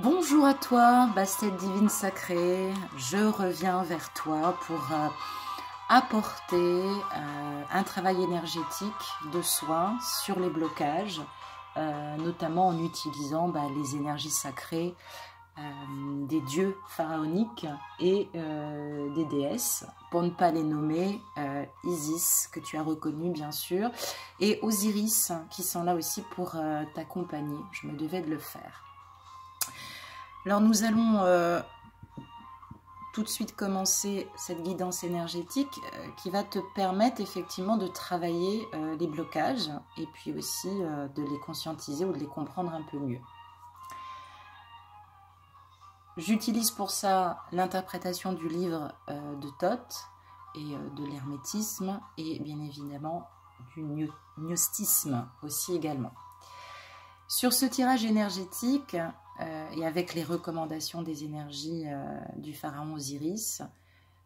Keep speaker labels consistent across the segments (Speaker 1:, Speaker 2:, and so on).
Speaker 1: Bonjour à toi, Bastet divine sacrée, je reviens vers toi pour apporter un travail énergétique de soin sur les blocages, notamment en utilisant les énergies sacrées des dieux pharaoniques et des déesses, pour ne pas les nommer, Isis, que tu as reconnu bien sûr, et Osiris, qui sont là aussi pour t'accompagner. Je me devais de le faire. Alors nous allons tout de suite commencer cette guidance énergétique qui va te permettre effectivement de travailler les blocages et puis aussi de les conscientiser ou de les comprendre un peu mieux. J'utilise pour ça l'interprétation du livre de Thoth et de l'hermétisme et bien évidemment du gnostisme aussi également. Sur ce tirage énergétique et avec les recommandations des énergies du pharaon Osiris,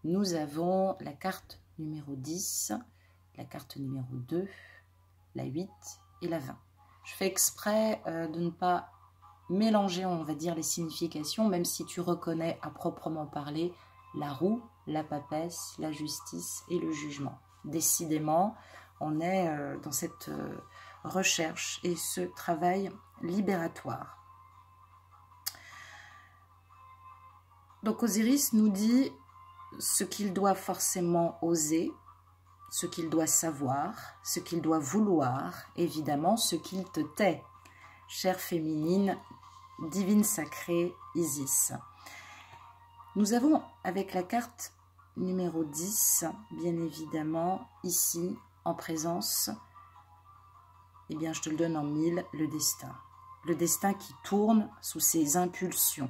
Speaker 1: nous avons la carte numéro 10, la carte numéro 2, la 8 et la 20. Je fais exprès de ne pas mélanger, on va dire, les significations, même si tu reconnais à proprement parler la roue, la papesse, la justice et le jugement. Décidément, on est dans cette recherche et ce travail libératoire. Donc Osiris nous dit ce qu'il doit forcément oser, ce qu'il doit savoir, ce qu'il doit vouloir, évidemment ce qu'il te tait, chère féminine, divine sacrée Isis. Nous avons avec la carte numéro 10, bien évidemment, ici en présence, eh bien je te le donne en 1000, le destin. Le destin qui tourne sous ses impulsions.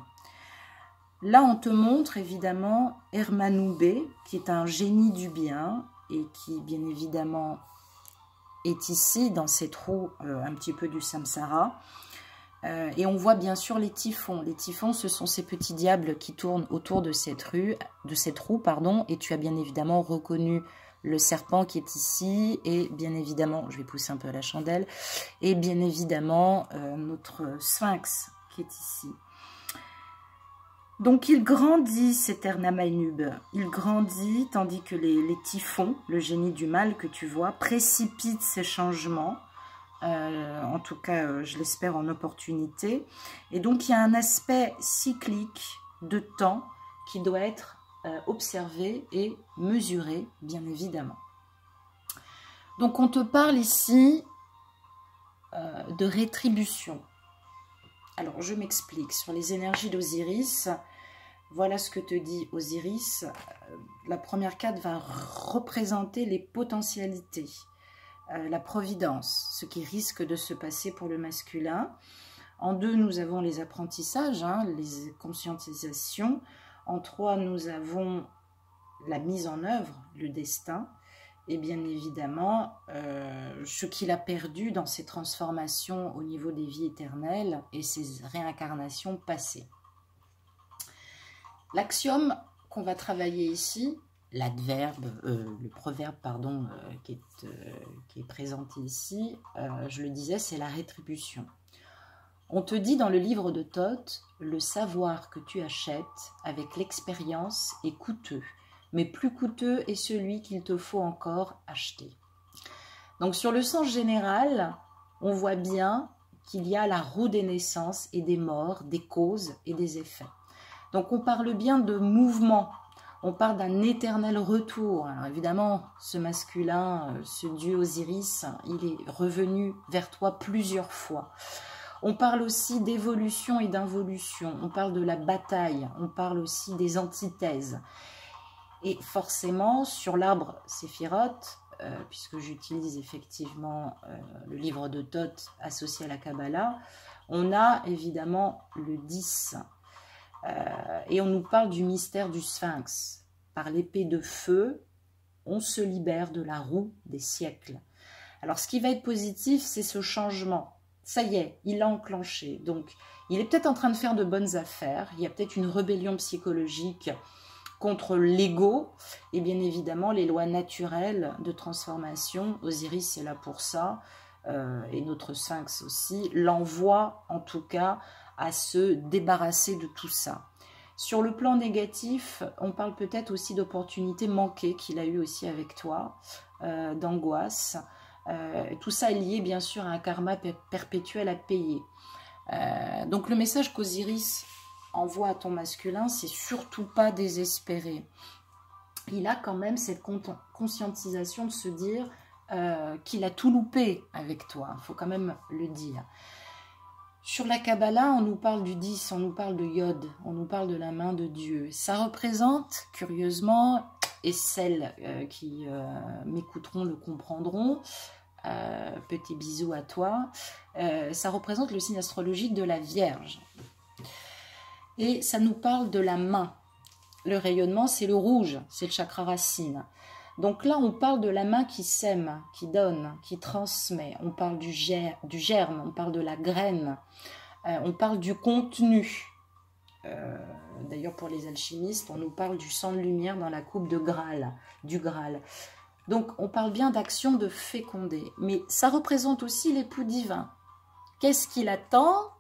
Speaker 1: Là, on te montre évidemment Hermanoubé, qui est un génie du bien et qui, bien évidemment, est ici dans cette roue un petit peu du samsara. Et on voit bien sûr les typhons. Les typhons, ce sont ces petits diables qui tournent autour de cette roue, pardon. Et tu as bien évidemment reconnu le serpent qui est ici et bien évidemment, je vais pousser un peu la chandelle, et bien évidemment notre sphinx qui est ici. Donc il grandit cet Hermanoubé, il grandit tandis que les typhons, le génie du mal que tu vois, précipitent ces changements, en tout cas je l'espère en opportunité. Et donc il y a un aspect cyclique de temps qui doit être observé et mesuré, bien évidemment. Donc on te parle ici de rétribution. Alors je m'explique, sur les énergies d'Osiris, voilà ce que te dit Osiris. La première carte va représenter les potentialités, la providence, ce qui risque de se passer pour le masculin. En 2, nous avons les apprentissages, les conscientisations. En 3, nous avons la mise en œuvre, le destin. Et bien évidemment, ce qu'il a perdu dans ses transformations au niveau des vies éternelles et ses réincarnations passées. L'axiome qu'on va travailler ici, l'adverbe, le proverbe, pardon, qui est présenté ici, je le disais, c'est la rétribution. On te dit dans le livre de Thoth, le savoir que tu achètes avec l'expérience est coûteux, mais plus coûteux est celui qu'il te faut encore acheter. Donc sur le sens général, on voit bien qu'il y a la roue des naissances et des morts, des causes et des effets. Donc on parle bien de mouvement, on parle d'un éternel retour. Alors évidemment, ce masculin, ce dieu Osiris, il est revenu vers toi plusieurs fois. On parle aussi d'évolution et d'involution, on parle de la bataille, on parle aussi des antithèses. Et forcément, sur l'arbre Séphiroth, puisque j'utilise effectivement le livre de Thoth associé à la Kabbalah, on a évidemment le 10. Et on nous parle du mystère du sphinx. Par l'épée de feu, on se libère de la roue des siècles. Alors ce qui va être positif, c'est ce changement. Ça y est, il a enclenché. Donc il est peut-être en train de faire de bonnes affaires. Il y a peut-être une rébellion psychologique contre l'ego et bien évidemment les lois naturelles de transformation. Osiris est là pour ça, et notre sphinx aussi, l'envoie en tout cas à se débarrasser de tout ça. Sur le plan négatif, on parle peut-être aussi d'opportunités manquées qu'il a eues aussi avec toi, d'angoisse. Tout ça est lié bien sûr à un karma perpétuel à payer. Donc le message qu'Osiris envoie à ton masculin, c'est surtout pas désespérer. Il a quand même cette conscientisation de se dire qu'il a tout loupé avec toi. Il faut quand même le dire. Sur la Kabbalah, on nous parle du 10, on nous parle de Yod, on nous parle de la main de Dieu. Ça représente, curieusement, et celles qui m'écouteront le comprendront, petit bisou à toi, ça représente le signe astrologique de la Vierge. Et ça nous parle de la main. Le rayonnement, c'est le rouge, c'est le chakra racine. Donc là, on parle de la main qui sème, qui donne, qui transmet. On parle du germe, on parle de la graine, on parle du contenu. D'ailleurs, pour les alchimistes, on nous parle du sang de lumière dans la coupe de Graal, du Graal. Donc, on parle bien d'action de féconder. Mais ça représente aussi l'époux divin. Qu'est-ce qu'il attend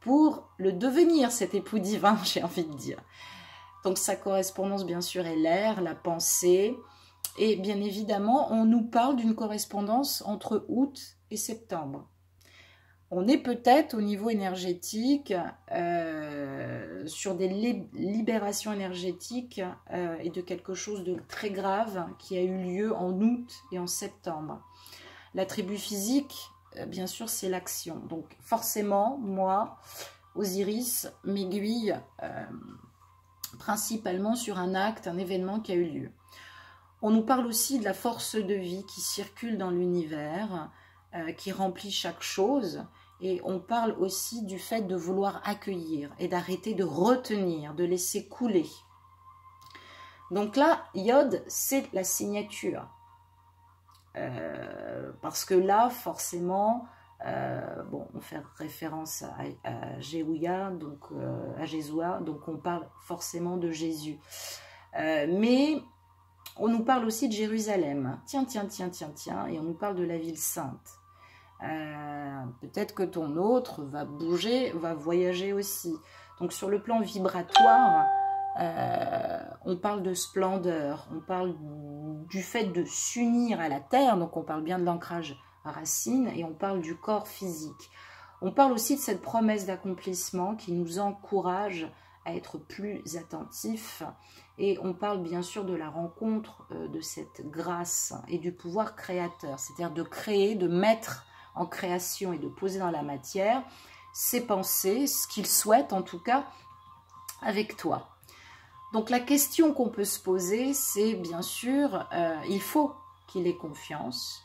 Speaker 1: pour le devenir, cet époux divin, j'ai envie de dire. Donc, sa correspondance, bien sûr, est l'air, la pensée. Et bien évidemment, on nous parle d'une correspondance entre août et septembre. On est peut-être au niveau énergétique sur des libérations énergétiques et de quelque chose de très grave qui a eu lieu en août et en septembre. L'attribut physique, bien sûr, c'est l'action. Donc forcément, moi, Osiris m'aiguille principalement sur un acte, un événement qui a eu lieu. On nous parle aussi de la force de vie qui circule dans l'univers, qui remplit chaque chose. Et on parle aussi du fait de vouloir accueillir et d'arrêter de retenir, de laisser couler. Donc là, Yod, c'est la signature. Parce que là, forcément, bon, on fait référence à Jéhouia, donc à Jézoua, donc on parle forcément de Jésus. Mais on nous parle aussi de Jérusalem. Tiens, et on nous parle de la ville sainte. Peut-être que ton autre va bouger, va voyager aussi. Donc sur le plan vibratoire, on parle de splendeur, on parle du fait de s'unir à la terre, donc on parle bien de l'ancrage racine, et on parle du corps physique. On parle aussi de cette promesse d'accomplissement qui nous encourage à être plus attentifs, et on parle bien sûr de la rencontre de cette grâce et du pouvoir créateur, c'est-à-dire de créer, de mettre en création et de poser dans la matière ses pensées, ce qu'il souhaite en tout cas avec toi. Donc la question qu'on peut se poser, c'est bien sûr, il faut qu'il ait confiance,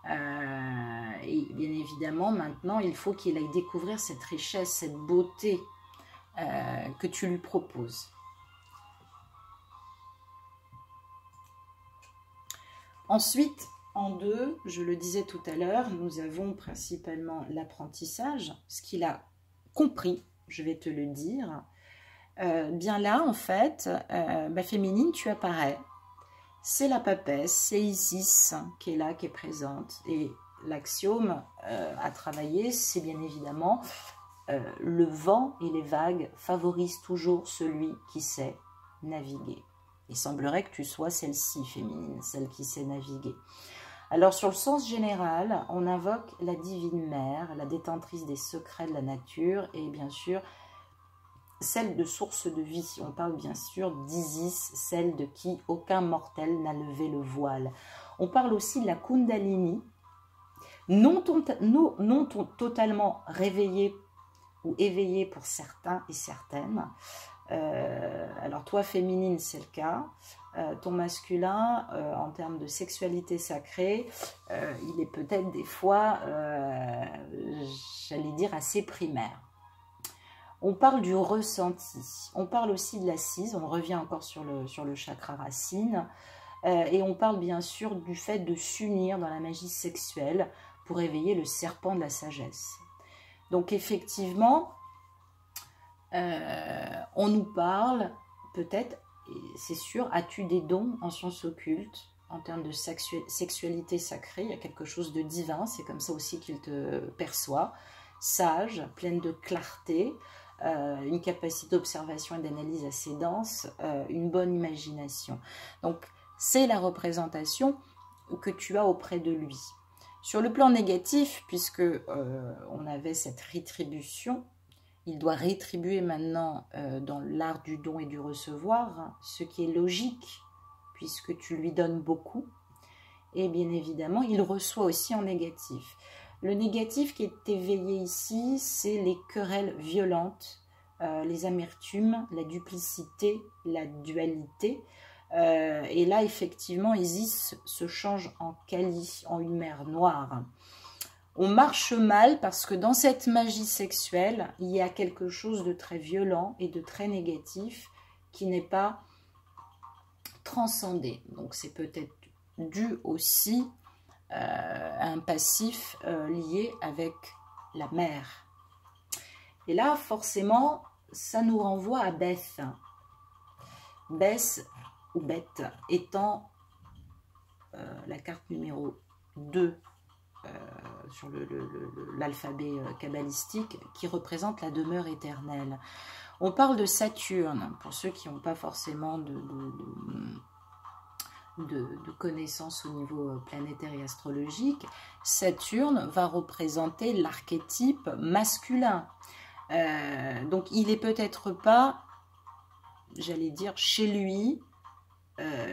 Speaker 1: et bien évidemment maintenant il faut qu'il aille découvrir cette richesse, cette beauté que tu lui proposes. Ensuite, en 2, je le disais tout à l'heure, nous avons principalement l'apprentissage, ce qu'il a compris, je vais te le dire. Bien là, en fait, féminine, tu apparais. C'est la papesse, c'est Isis qui est là, qui est présente. Et l'axiome à travailler, c'est bien évidemment le vent et les vagues favorisent toujours celui qui sait naviguer. Il semblerait que tu sois celle-ci, féminine, celle qui sait naviguer. Alors, sur le sens général, on invoque la divine mère, la détentrice des secrets de la nature et bien sûr, celle de source de vie. On parle bien sûr d'Isis, celle de qui aucun mortel n'a levé le voile. On parle aussi de la Kundalini, non totalement réveillée ou éveillée pour certains et certaines. Alors toi féminine c'est le cas, ton masculin en termes de sexualité sacrée il est peut-être des fois j'allais dire assez primaire. On parle du ressenti, on parle aussi de l'assise, on revient encore sur le chakra racine et on parle bien sûr du fait de s'unir dans la magie sexuelle pour éveiller le serpent de la sagesse. Donc effectivement on nous parle, peut-être, c'est sûr, as-tu des dons en sciences occultes, en termes de sexualité sacrée, il y a quelque chose de divin, c'est comme ça aussi qu'il te perçoit, sage, pleine de clarté, une capacité d'observation et d'analyse assez dense, une bonne imagination. Donc, c'est la représentation que tu as auprès de lui. Sur le plan négatif, puisque on avait cette rétribution, il doit rétribuer maintenant dans l'art du don et du recevoir, hein, ce qui est logique, puisque tu lui donnes beaucoup. Et bien évidemment, il reçoit aussi en négatif. Le négatif qui est éveillé ici, c'est les querelles violentes, les amertumes, la duplicité, la dualité. Et là, effectivement, Isis se change en Kali, en une mer noire. On marche mal parce que dans cette magie sexuelle, il y a quelque chose de très violent et de très négatif qui n'est pas transcendé. Donc c'est peut-être dû aussi à un passif lié avec la mer. Et là, forcément, ça nous renvoie à Beth. Beth ou Beth étant la carte numéro 2 sur l'alphabet kabbalistique qui représente la demeure éternelle. On parle de Saturne, pour ceux qui n'ont pas forcément de connaissances au niveau planétaire et astrologique. Saturne va représenter l'archétype masculin. Donc il n'est peut-être pas, j'allais dire, chez lui,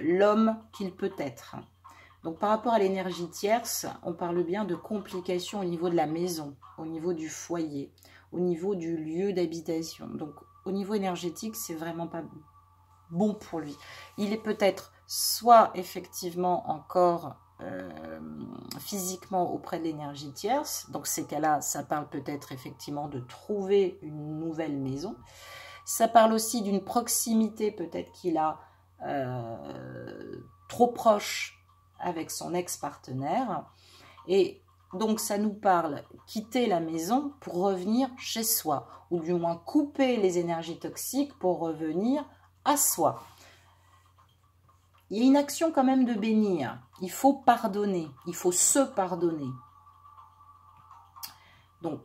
Speaker 1: l'homme qu'il peut être. Donc par rapport à l'énergie tierce, on parle bien de complications au niveau de la maison, au niveau du foyer, au niveau du lieu d'habitation. Donc au niveau énergétique, c'est vraiment pas bon pour lui. Il est peut-être soit effectivement encore physiquement auprès de l'énergie tierce, donc ces cas-là, ça parle peut-être effectivement de trouver une nouvelle maison. Ça parle aussi d'une proximité peut-être qu'il a trop proche avec son ex-partenaire. Et donc ça nous parle quitter la maison pour revenir chez soi, ou du moins couper les énergies toxiques pour revenir à soi. Il y a une action quand même de bénir. Il faut pardonner, il faut se pardonner. Donc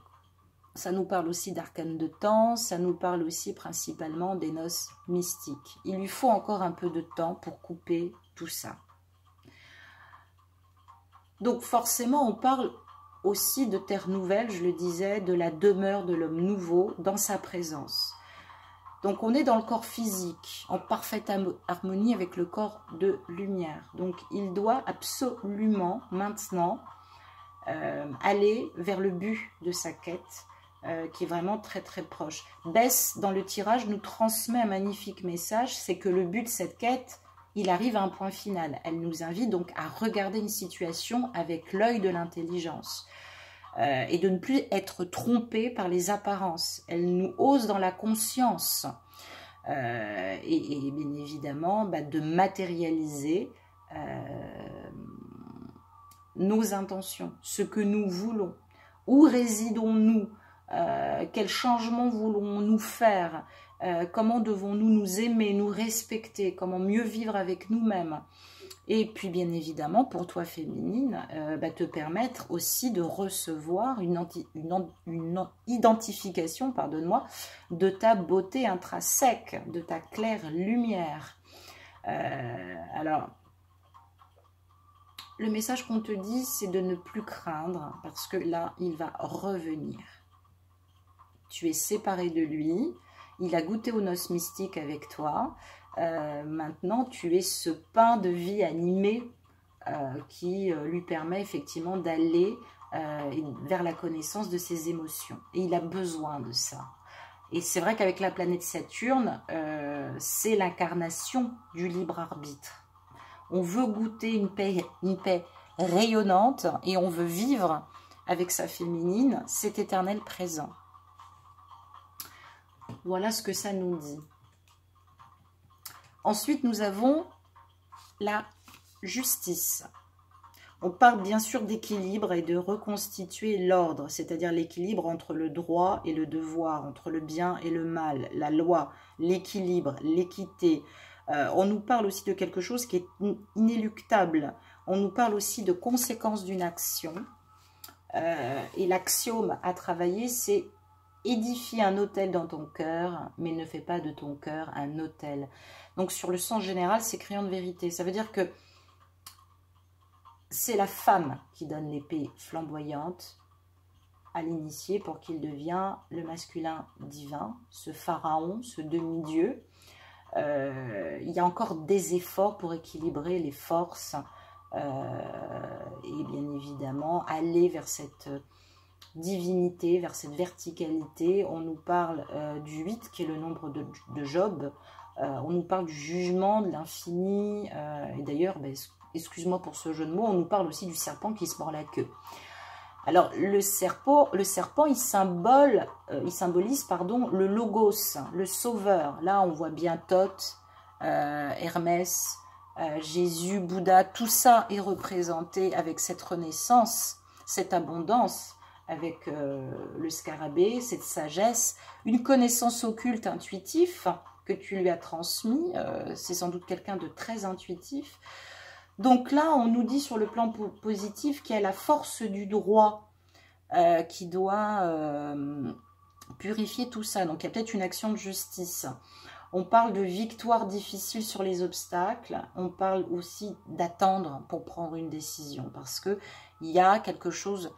Speaker 1: ça nous parle aussi d'arcane de temps, ça nous parle aussi principalement des noces mystiques. Il lui faut encore un peu de temps pour couper tout ça. Donc forcément, on parle aussi de terre nouvelle, je le disais, de la demeure de l'homme nouveau dans sa présence. Donc on est dans le corps physique, en parfaite harmonie avec le corps de lumière. Donc il doit absolument maintenant aller vers le but de sa quête, qui est vraiment très très proche. Bess, dans le tirage, nous transmet un magnifique message, c'est que le but de cette quête, il arrive à un point final. Elle nous invite donc à regarder une situation avec l'œil de l'intelligence et de ne plus être trompée par les apparences. Elle nous hausse dans la conscience et bien évidemment de matérialiser nos intentions, ce que nous voulons. Où résidons-nous? Quel changement voulons-nous faire? Comment devons-nous nous aimer, nous respecter? Comment mieux vivre avec nous-mêmes? Et puis bien évidemment pour toi féminine, te permettre aussi de recevoir une identification, pardonne-moi, de ta beauté intrinsèque, de ta claire lumière. Alors le message qu'on te dit, c'est de ne plus craindre, parce que là il va revenir. Tu es séparé de lui, il a goûté aux noces mystiques avec toi. Maintenant, tu es ce pain de vie animé qui lui permet effectivement d'aller vers la connaissance de ses émotions. Et il a besoin de ça. Et c'est vrai qu'avec la planète Saturne, c'est l'incarnation du libre arbitre. On veut goûter une paix rayonnante et on veut vivre avec sa féminine cet éternel présent. Voilà ce que ça nous dit. Ensuite, nous avons la justice. On parle bien sûr d'équilibre et de reconstituer l'ordre, c'est-à-dire l'équilibre entre le droit et le devoir, entre le bien et le mal, la loi, l'équilibre, l'équité. On nous parle aussi de quelque chose qui est inéluctable. On nous parle aussi de conséquences d'une action. Et l'axiome à travailler, c'est édifie un autel dans ton cœur, mais ne fais pas de ton cœur un autel. Donc sur le sens général, c'est criant de vérité. Ça veut dire que c'est la femme qui donne l'épée flamboyante à l'initié pour qu'il devienne le masculin divin, ce pharaon, ce demi-dieu. Il y a encore des efforts pour équilibrer les forces et bien évidemment aller vers cette divinité, vers cette verticalité. On nous parle du 8 qui est le nombre de Job, on nous parle du jugement, de l'infini, et d'ailleurs, excuse-moi pour ce jeu de mots, on nous parle aussi du serpent qui se mord la queue. Alors le serpent il symbolise pardon, le logos, le sauveur. Là on voit bien Thoth, Hermès, Jésus, Bouddha, tout ça est représenté avec cette renaissance, cette abondance, avec le scarabée, cette sagesse, une connaissance occulte intuitive que tu lui as transmis. C'est sans doute quelqu'un de très intuitif. Donc là, on nous dit sur le plan positif qu'il y a la force du droit qui doit purifier tout ça. Donc il y a peut-être une action de justice. On parle de victoire difficile sur les obstacles. On parle aussi d'attendre pour prendre une décision. Parce qu'il y a quelque chose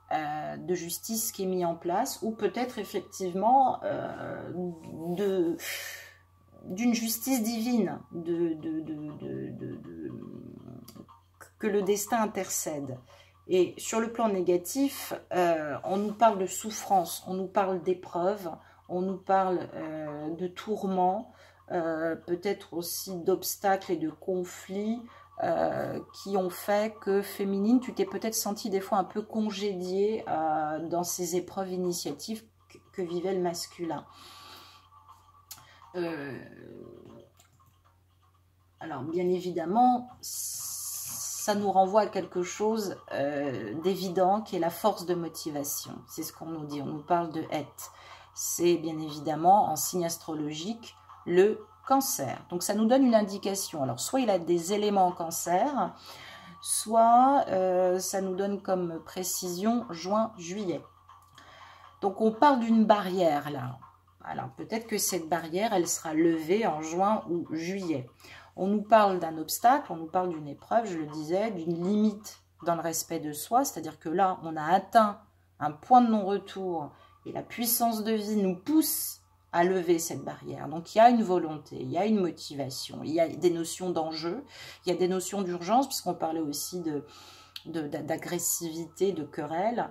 Speaker 1: de justice qui est mis en place. Ou peut-être effectivement d'une justice divine, que le destin intercède. Et sur le plan négatif, on nous parle de souffrance, on nous parle d'épreuves, on nous parle de tourments, peut-être aussi d'obstacles et de conflits qui ont fait que féminine, tu t'es peut-être sentie des fois un peu congédiée dans ces épreuves initiatives que vivait le masculin. Alors bien évidemment ça nous renvoie à quelque chose d'évident qui est la force de motivation. C'est ce qu'on nous dit, on nous parle de Heth. C'est bien évidemment en signe astrologique le Cancer. Donc ça nous donne une indication. Alors soit il a des éléments en Cancer, soit ça nous donne comme précision juin-juillet. Donc on parle d'une barrière là. Alors peut-être que cette barrière, elle sera levée en juin ou juillet. On nous parle d'un obstacle, on nous parle d'une épreuve, je le disais, d'une limite dans le respect de soi. C'est-à-dire que là, on a atteint un point de non-retour et la puissance de vie nous pousse à lever cette barrière. Donc il y a une volonté, il y a une motivation, il y a des notions d'enjeu, il y a des notions d'urgence, puisqu'on parlait aussi d'agressivité, de querelle.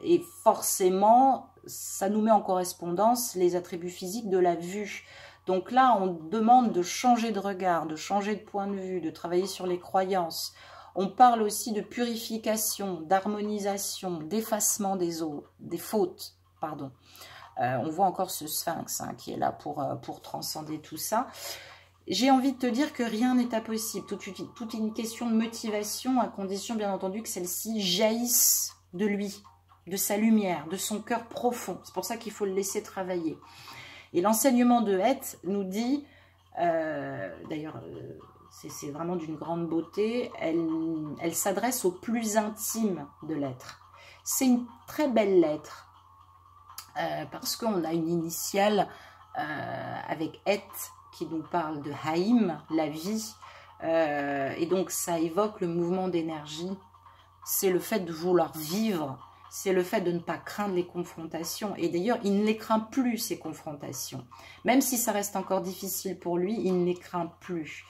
Speaker 1: Et forcément, ça nous met en correspondance les attributs physiques de la vue. Donc là, on demande de changer de regard, de changer de point de vue, de travailler sur les croyances. On parle aussi de purification, d'harmonisation, d'effacement des fautes. Pardon. On voit encore ce sphinx qui est là pour transcender tout ça. J'ai envie de te dire que rien n'est impossible. Toute une question de motivation, à condition bien entendu que celle-ci jaillisse de lui, de sa lumière, de son cœur profond. C'est pour ça qu'il faut le laisser travailler. Et l'enseignement de Heth nous dit, d'ailleurs c'est vraiment d'une grande beauté, elle s'adresse au plus intime de l'être. C'est une très belle lettre, parce qu'on a une initiale avec Heth qui nous parle de Haïm, la vie, et donc ça évoque le mouvement d'énergie. C'est le fait de vouloir vivre, c'est le fait de ne pas craindre les confrontations. Et d'ailleurs, il ne les craint plus, ces confrontations. Même si ça reste encore difficile pour lui, il ne les craint plus.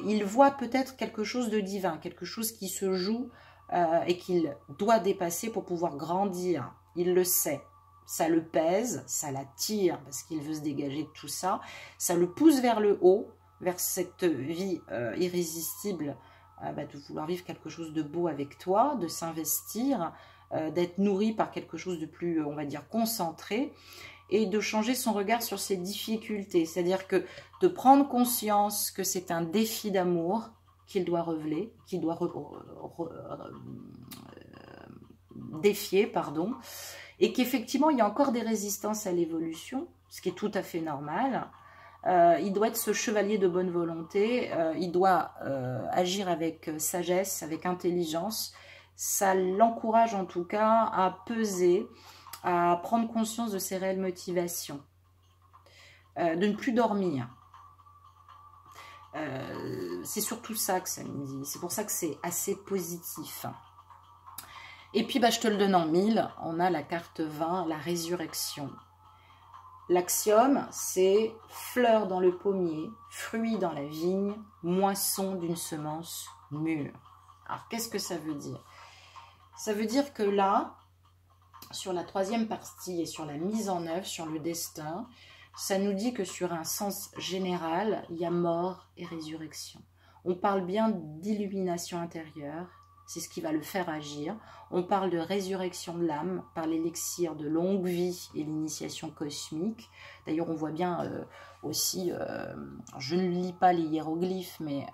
Speaker 1: Il voit peut-être quelque chose de divin, quelque chose qui se joue et qu'il doit dépasser pour pouvoir grandir. Il le sait. Ça le pèse, ça l'attire parce qu'il veut se dégager de tout ça. Ça le pousse vers le haut, vers cette vie irrésistible, de vouloir vivre quelque chose de beau avec toi, de s'investir, d'être nourri par quelque chose de plus, on va dire, concentré, et de changer son regard sur ses difficultés. C'est-à-dire que de prendre conscience que c'est un défi d'amour qu'il doit relever, qu'il doit défier, pardon, et qu'effectivement, il y a encore des résistances à l'évolution, ce qui est tout à fait normal. Il doit être ce chevalier de bonne volonté, il doit agir avec sagesse, avec intelligence, ça l'encourage en tout cas à peser, à prendre conscience de ses réelles motivations, de ne plus dormir. C'est surtout ça que ça nous dit. C'est pour ça que c'est assez positif. Et puis, je te le donne en 1000. On a la carte 20, la résurrection. L'axiome, c'est fleurs dans le pommier, fruits dans la vigne, moisson d'une semence mûre. Alors, qu'est-ce que ça veut dire? Ça veut dire que là, sur la troisième partie et sur la mise en œuvre, sur le destin, ça nous dit que sur un sens général, il y a mort et résurrection. On parle bien d'illumination intérieure, c'est ce qui va le faire agir. On parle de résurrection de l'âme par l'élixir de longue vie et l'initiation cosmique. D'ailleurs, on voit bien aussi, je ne lis pas les hiéroglyphes, mais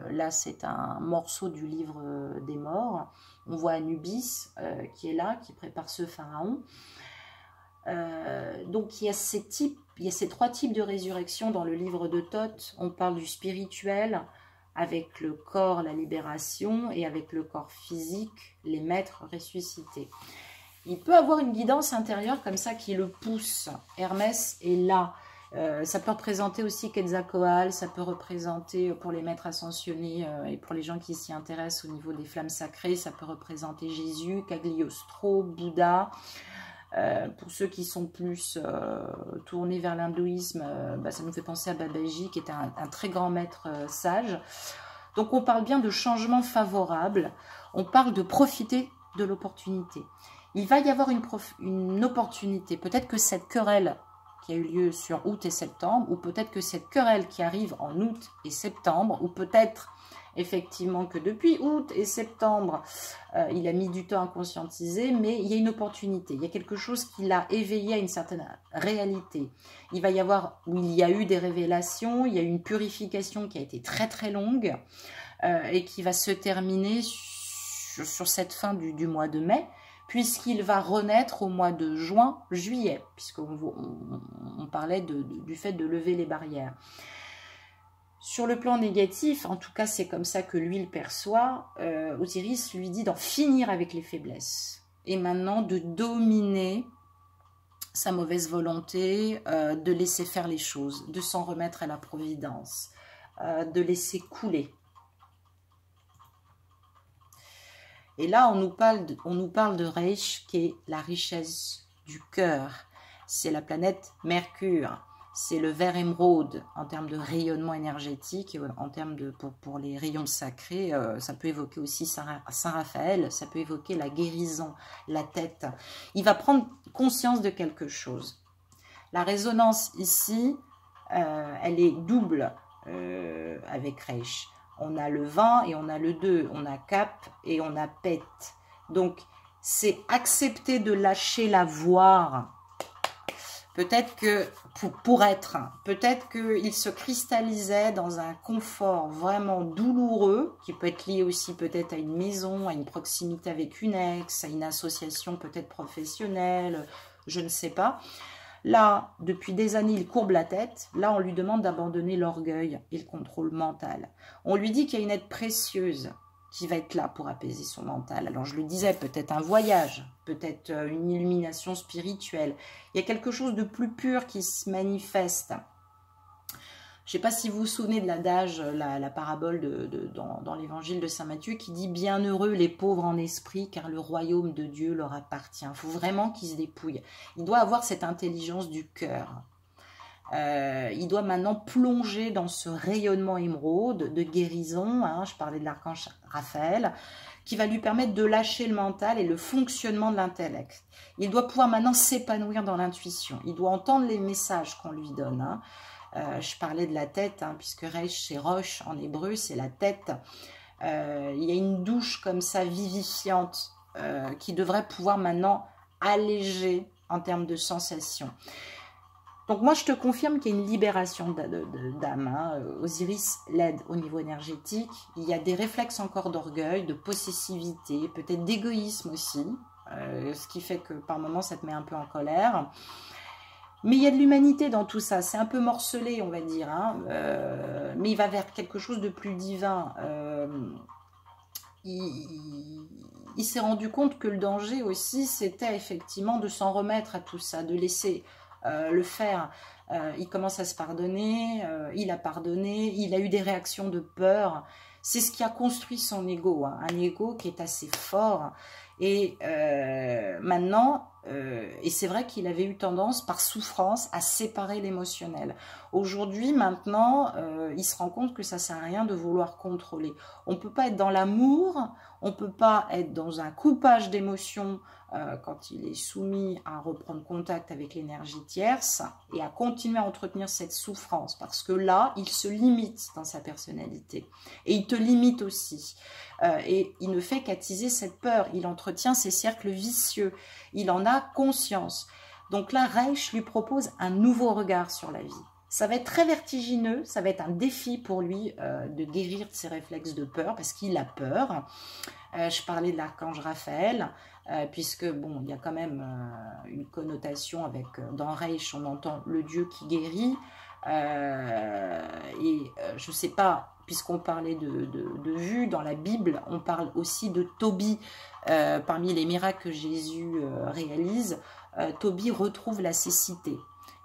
Speaker 1: là, c'est un morceau du livre des morts. On voit Anubis qui est là, qui prépare ce pharaon. Donc il y a ces trois types de résurrection dans le livre de Thoth. On parle du spirituel avec le corps, la libération, et avec le corps physique, les maîtres ressuscités. Il peut avoir une guidance intérieure comme ça qui le pousse. Hermès est là. Ça peut représenter aussi Quetzalcoatl, ça peut représenter pour les maîtres ascensionnés et pour les gens qui s'y intéressent au niveau des flammes sacrées, ça peut représenter Jésus, Cagliostro, Bouddha. Pour ceux qui sont plus tournés vers l'hindouisme, ça nous fait penser à Babaji, qui était un très grand maître sage. Donc on parle bien de changement favorable, on parle de profiter de l'opportunité. Il va y avoir une opportunité, peut-être que cette querelle qui a eu lieu sur août et septembre, ou peut-être que cette querelle qui arrive en août et septembre, ou peut-être effectivement que depuis août et septembre, il a mis du temps à conscientiser, mais il y a une opportunité, il y a quelque chose qui l'a éveillé à une certaine réalité. Il va y avoir, où il y a eu des révélations, il y a eu une purification qui a été très très longue et qui va se terminer sur cette fin du mois de mai, puisqu'il va renaître au mois de juin, juillet, puisqu'on parlait du fait de lever les barrières. Sur le plan négatif, en tout cas c'est comme ça que lui le perçoit, Osiris lui dit d'en finir avec les faiblesses. Et maintenant de dominer sa mauvaise volonté, de laisser faire les choses, de s'en remettre à la providence, de laisser couler. Et là on nous parle de Reich, qui est la richesse du cœur. C'est la planète Mercure. C'est le vert émeraude en termes de rayonnement énergétique, et en termes de pour les rayons sacrés, ça peut évoquer aussi Saint Raphaël, ça peut évoquer la guérison, la tête. Il va prendre conscience de quelque chose. La résonance ici, elle est double avec Reich. On a le 20 et on a le 2, on a Cap et on a Pet. Donc c'est accepter de lâcher la voire. Peut-être que, peut-être qu'il se cristallisait dans un confort vraiment douloureux, qui peut être lié aussi peut-être à une maison, à une proximité avec une ex, à une association peut-être professionnelle, je ne sais pas. Là, depuis des années, il courbe la tête. Là, on lui demande d'abandonner l'orgueil et le contrôle mental. On lui dit qu'il y a une aide précieuse qui va être là pour apaiser son mental. Alors je le disais, peut-être un voyage, peut-être une illumination spirituelle. Il y a quelque chose de plus pur qui se manifeste. Je ne sais pas si vous vous souvenez de l'adage, la parabole dans l'évangile de Saint Matthieu qui dit « Bienheureux les pauvres en esprit, car le royaume de Dieu leur appartient ». Il faut vraiment qu'ils se dépouillent. Il doit avoir cette intelligence du cœur. Il doit maintenant plonger dans ce rayonnement émeraude de guérison, hein, je parlais de l'archange Raphaël, qui va lui permettre de lâcher le mental et le fonctionnement de l'intellect. Il doit pouvoir maintenant s'épanouir dans l'intuition, il doit entendre les messages qu'on lui donne. Hein. Je parlais de la tête, hein, puisque Reich, c'est Roche en hébreu, c'est la tête. Il y a une douche comme ça vivifiante qui devrait pouvoir maintenant alléger en termes de sensations. Donc moi, je te confirme qu'il y a une libération d'âme. Hein. Osiris l'aide au niveau énergétique. Il y a des réflexes encore d'orgueil, de possessivité, peut-être d'égoïsme aussi, ce qui fait que par moments, ça te met un peu en colère. Mais il y a de l'humanité dans tout ça. C'est un peu morcelé, on va dire. Hein. Mais il va vers quelque chose de plus divin. Il il s'est rendu compte que le danger aussi, c'était effectivement de s'en remettre à tout ça, de laisser le faire. Il commence à se pardonner, il a pardonné, il a eu des réactions de peur. C'est ce qui a construit son ego, hein, un ego qui est assez fort. Et maintenant, et c'est vrai qu'il avait eu tendance par souffrance à séparer l'émotionnel. Aujourd'hui, maintenant, il se rend compte que ça ne sert à rien de vouloir contrôler. On ne peut pas être dans l'amour, on ne peut pas être dans un coupage d'émotions quand il est soumis à reprendre contact avec l'énergie tierce et à continuer à entretenir cette souffrance. Parce que là, il se limite dans sa personnalité. Et il te limite aussi. Et il ne fait qu'attiser cette peur. Il entretient ces cercles vicieux. Il en a conscience. Donc là, Reich lui propose un nouveau regard sur la vie. Ça va être très vertigineux, ça va être un défi pour lui de guérir de ses réflexes de peur, parce qu'il a peur. Je parlais de l'archange Raphaël, puisque bon, il y a quand même une connotation avec, dans Reich, on entend le Dieu qui guérit, je ne sais pas, puisqu'on parlait de vue, dans la Bible, on parle aussi de Tobie, parmi les miracles que Jésus réalise, Tobie retrouve la cécité.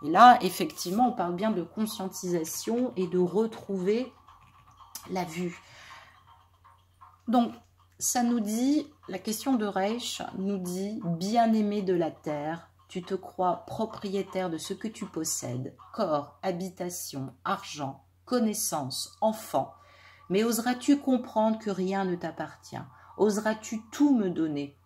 Speaker 1: Et là, effectivement, on parle bien de conscientisation et de retrouver la vue. Donc, ça nous dit, la question de Reich nous dit, bien-aimé de la terre, tu te crois propriétaire de ce que tu possèdes, corps, habitation, argent, connaissance, enfant, mais oseras-tu comprendre que rien ne t'appartient? Oseras-tu tout me donner?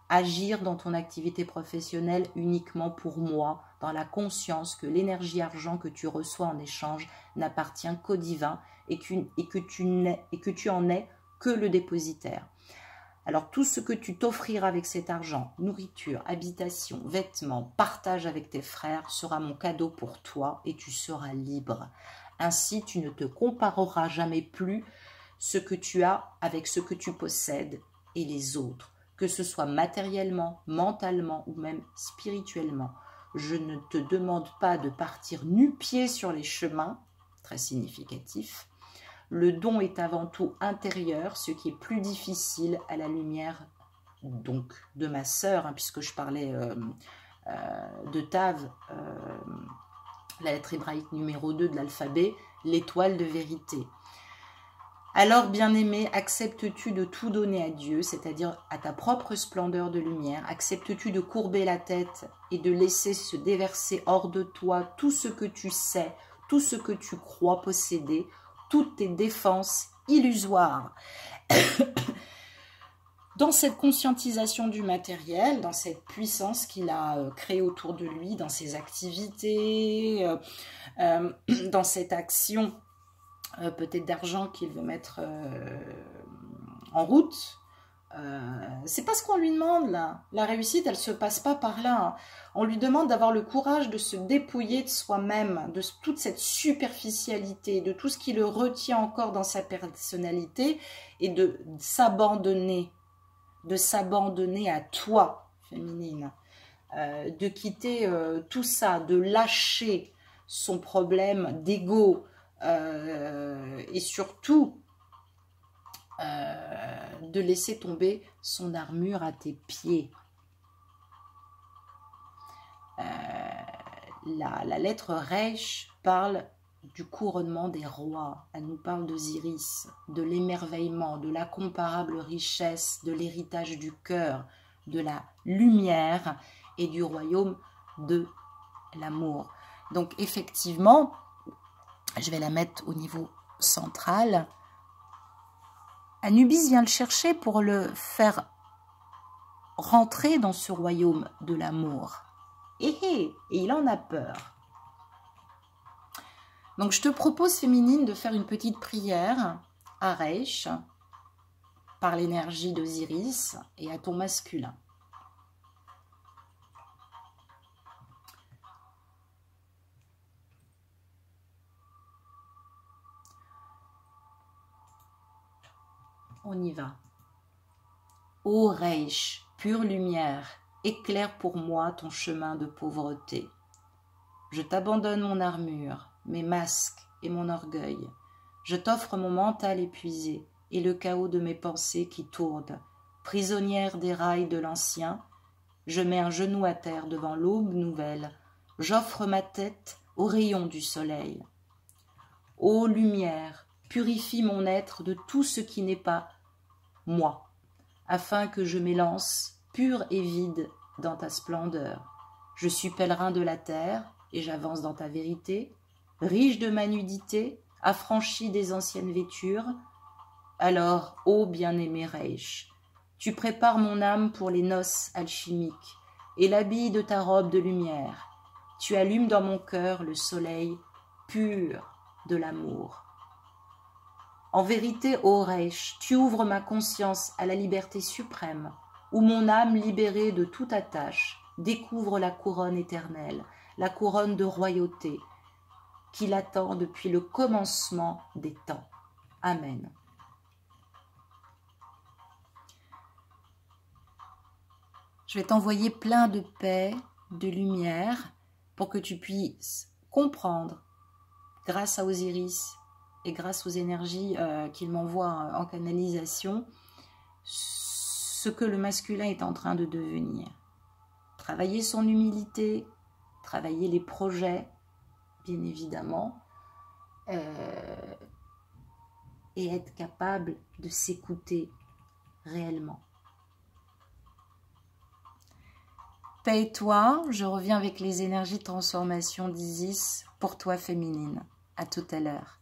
Speaker 1: Agir dans ton activité professionnelle uniquement pour moi, dans la conscience que l'énergie argent que tu reçois en échange n'appartient qu'au divin et que tu en es que le dépositaire. Alors tout ce que tu t'offriras avec cet argent, nourriture, habitation, vêtements, partage avec tes frères, sera mon cadeau pour toi et tu seras libre. Ainsi tu ne te compareras jamais plus ce que tu as avec ce que tu possèdes et les autres, que ce soit matériellement, mentalement ou même spirituellement. Je ne te demande pas de partir nu-pied sur les chemins, très significatif. Le don est avant tout intérieur, ce qui est plus difficile à la lumière donc de ma sœur, hein, puisque je parlais de Tav, la lettre hébraïque numéro 2 de l'alphabet, l'étoile de vérité. Alors, bien-aimé, acceptes-tu de tout donner à Dieu, c'est-à-dire à ta propre splendeur de lumière? Acceptes-tu de courber la tête et de laisser se déverser hors de toi tout ce que tu sais, tout ce que tu crois posséder, toutes tes défenses illusoires? Dans cette conscientisation du matériel, dans cette puissance qu'il a créée autour de lui, dans ses activités, dans cette action peut-être d'argent qu'il veut mettre en route. C'est pas ce qu'on lui demande là. La réussite, elle se passe pas par là. On lui demande d'avoir le courage de se dépouiller de soi-même, de toute cette superficialité, de tout ce qui le retient encore dans sa personnalité et de s'abandonner à toi, féminine, de quitter tout ça, de lâcher son problème d'ego, et surtout de laisser tomber son armure à tes pieds. La lettre Reich parle du couronnement des rois. Elle nous parle d'Osiris, de l'émerveillement, de l'incomparable richesse, de l'héritage du cœur, de la lumière et du royaume de l'amour. Donc effectivement, je vais la mettre au niveau central. Anubis vient le chercher pour le faire rentrer dans ce royaume de l'amour. Et il en a peur. Donc je te propose, féminine, de faire une petite prière à Reich par l'énergie d'Osiris et à ton masculin. On y va. Ô Reich, pure lumière, éclaire pour moi ton chemin de pauvreté. Je t'abandonne mon armure, mes masques et mon orgueil. Je t'offre mon mental épuisé et le chaos de mes pensées qui tournent prisonnière des rails de l'ancien, je mets un genou à terre devant l'aube nouvelle, j'offre ma tête aux rayons du soleil. Ô lumière, purifie mon être de tout ce qui n'est pas moi, afin que je m'élance, pur et vide, dans ta splendeur. Je suis pèlerin de la terre, et j'avance dans ta vérité, riche de ma nudité, affranchi des anciennes vêtures. Alors, ô bien-aimé Reich, tu prépares mon âme pour les noces alchimiques, et l'habilles de ta robe de lumière. Tu allumes dans mon cœur le soleil pur de l'amour. En vérité, ô Reich, tu ouvres ma conscience à la liberté suprême, où mon âme libérée de toute attache découvre la couronne éternelle, la couronne de royauté, qui l'attend depuis le commencement des temps. Amen. Je vais t'envoyer plein de paix, de lumière, pour que tu puisses comprendre, grâce à Osiris et grâce aux énergies qu'il m'envoie en canalisation, ce que le masculin est en train de devenir. Travailler son humilité, travailler les projets, bien évidemment, et être capable de s'écouter réellement. Paye-toi, je reviens avec les énergies de transformation d'Isis pour toi féminine. À tout à l'heure.